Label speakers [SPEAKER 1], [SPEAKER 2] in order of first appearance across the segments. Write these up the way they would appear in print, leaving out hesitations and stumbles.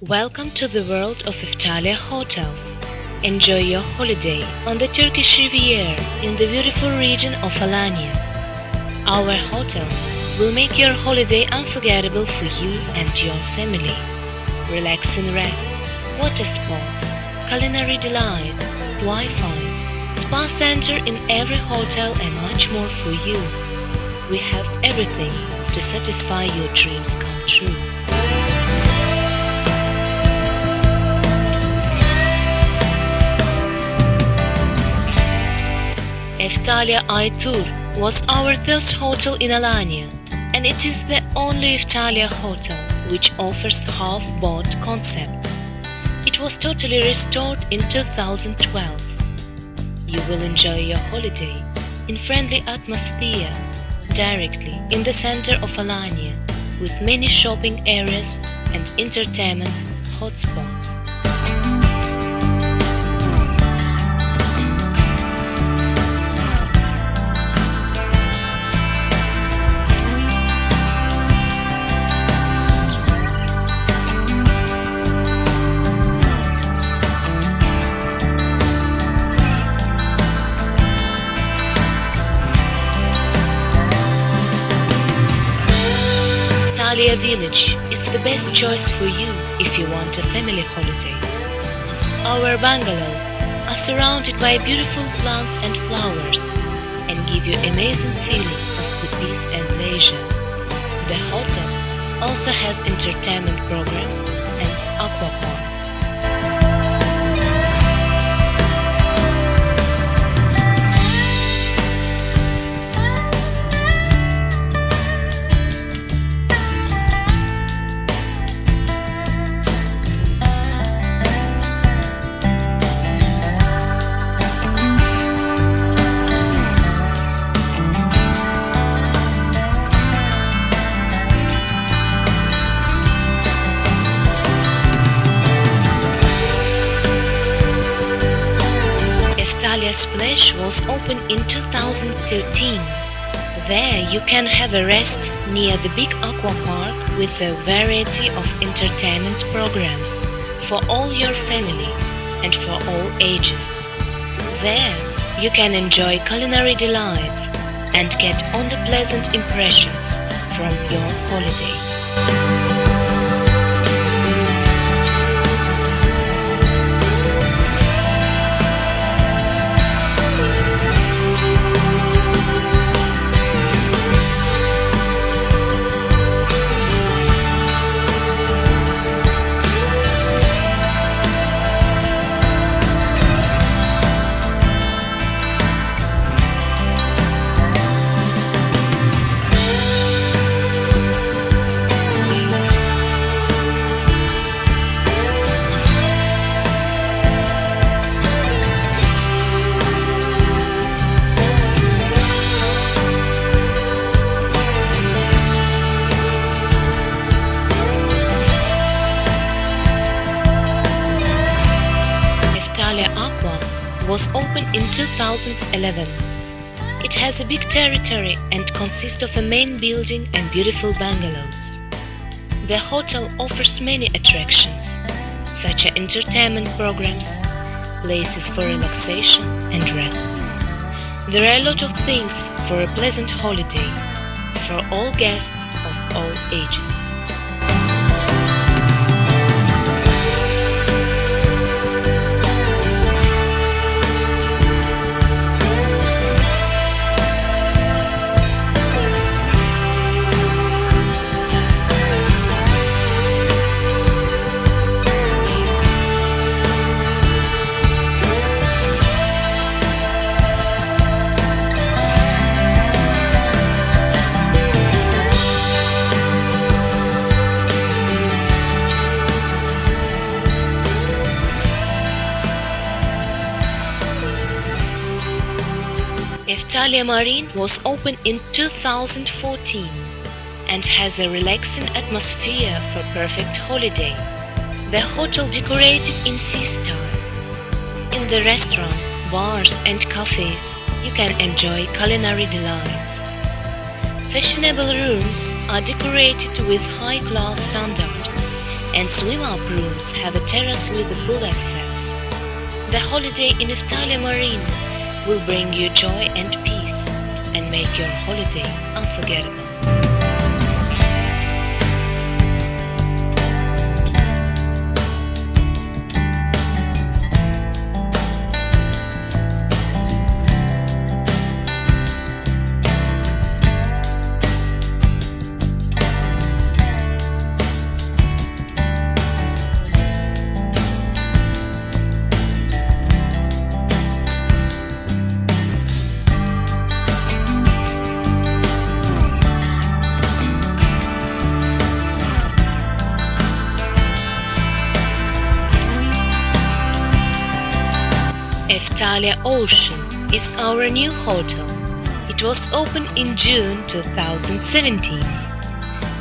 [SPEAKER 1] Welcome to the world of Eftalia hotels. Enjoy your holiday on the Turkish Riviera in the beautiful region of Alanya. Our hotels will make your holiday unforgettable for you and your family. Relax and rest, water sports, culinary delights, Wi-Fi, spa center in every hotel and much more for you. We have everything to satisfy your dreams come true. Eftalia Tour was our first hotel in Alanya, and it is the only Eftalia hotel which offers half-boat concept. It was totally restored in 2012. You will enjoy your holiday in friendly atmosphere directly in the center of Alanya with many shopping areas and entertainment hotspots. Eftalia Village is the best choice for you if you want a family holiday. Our bungalows are surrounded by beautiful plants and flowers and give you amazing feeling of peace and leisure. The hotel also has entertainment programs and aqua park. Italia Splash was opened in 2013. There you can have a rest near the big aqua park with a variety of entertainment programs for all your family and for all ages. There you can enjoy culinary delights and get only pleasant impressions from your holiday. Italia Aqua was opened in 2011. It has a big territory and consists of a main building and beautiful bungalows. The hotel offers many attractions, such as entertainment programs, places for relaxation and rest. There are a lot of things for a pleasant holiday for all guests of all ages. Eftalia Marina was opened in 2014 and has a relaxing atmosphere for perfect holiday. The hotel decorated in sea style. In the restaurant, bars and cafes, you can enjoy culinary delights. Fashionable rooms are decorated with high-class standards and swim-up rooms have a terrace with a pool access. The holiday in Eftalia Marina will bring you joy and peace and make your holiday unforgettable.
[SPEAKER 2] Italia Ocean is our new hotel. It was opened in June 2017.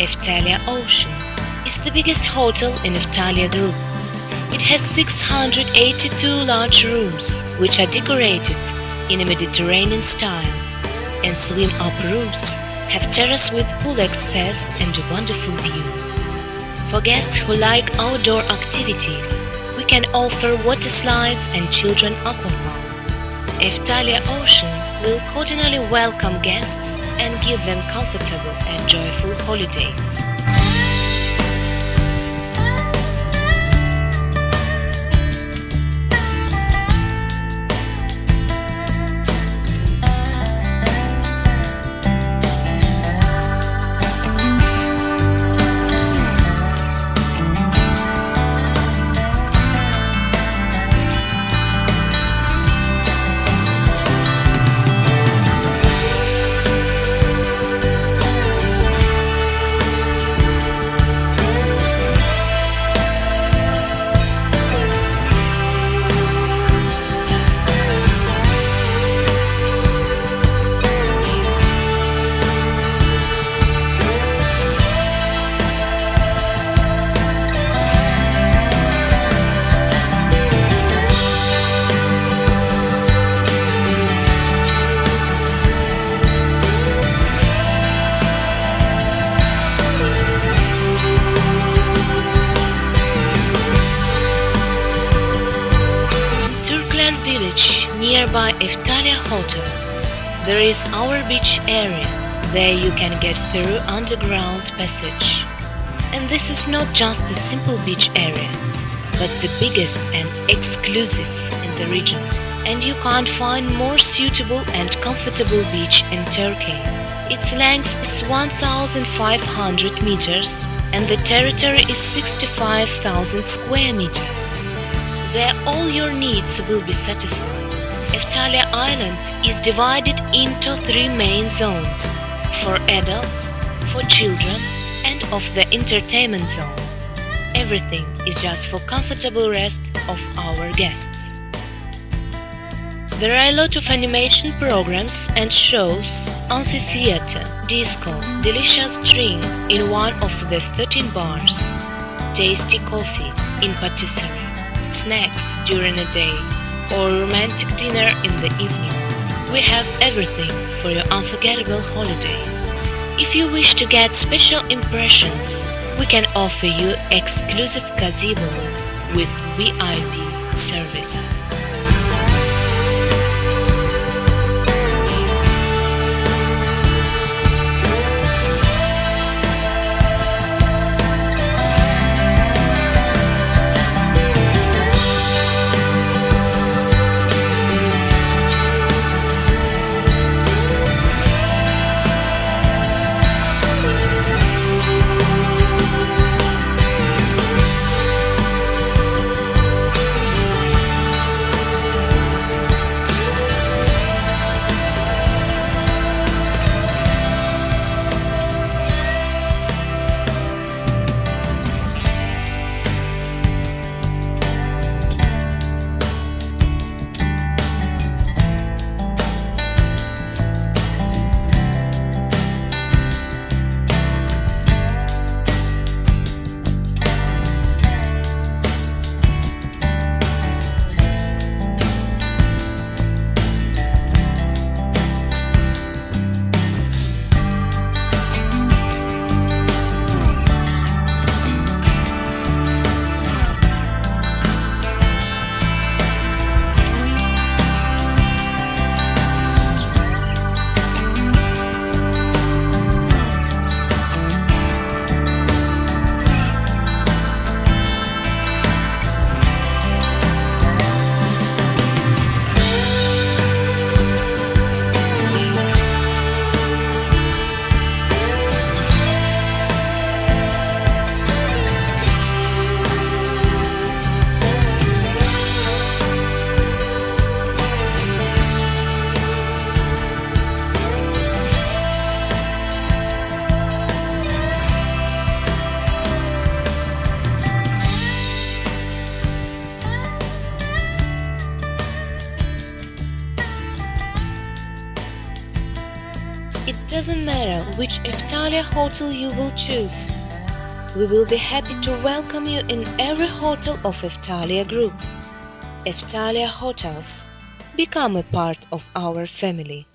[SPEAKER 2] Eftalia Ocean is the biggest hotel in Eftalia Group. It has 682 large rooms which are decorated in a Mediterranean style, and swim-up rooms have terrace with pool access and a wonderful view. For guests who like outdoor activities, we can offer water slides and children aqua park. Eftalia Ocean will cordially welcome guests and give them comfortable and joyful holidays. Village nearby Eftalia hotels. There is our beach area. There you can get Peru underground passage. And this is not just a simple beach area, but the biggest and exclusive in the region. And you can't find more suitable and comfortable beach in Turkey. Its length is 1,500 meters and the territory is 65,000 square meters. There all your needs will be satisfied. Eftalia Island is divided into 3 main zones: for adults, for children, and of the entertainment zone. Everything is just for comfortable rest of our guests. There are a lot of animation programs and shows, amphitheater, disco, delicious drink in one of the 13 bars, tasty coffee in patisserie, snacks during a day, or romantic dinner in the evening. We have everything for your unforgettable holiday. If you wish to get special impressions, we can offer you exclusive gazebo with VIP service. doesn't matter which Eftalia hotel you will choose. We will be happy to welcome you in every hotel of Eftalia Group. Eftalia Hotels. Become a part of our family.